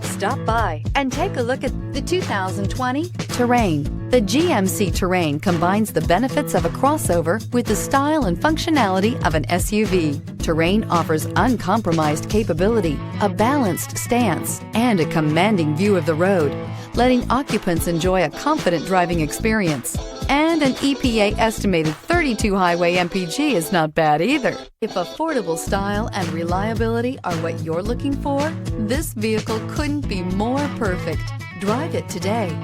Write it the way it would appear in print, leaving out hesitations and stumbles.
Stop by and take a look at the 2020 Terrain. The GMC Terrain combines the benefits of a crossover with the style and functionality of an SUV. Terrain offers uncompromised capability, a balanced stance, and a commanding view of the road, letting occupants enjoy a confident driving experience. And an EPA estimated 32 highway MPG is not bad either. If affordable style and reliability are what you're looking for, this vehicle couldn't be more perfect. Drive it today.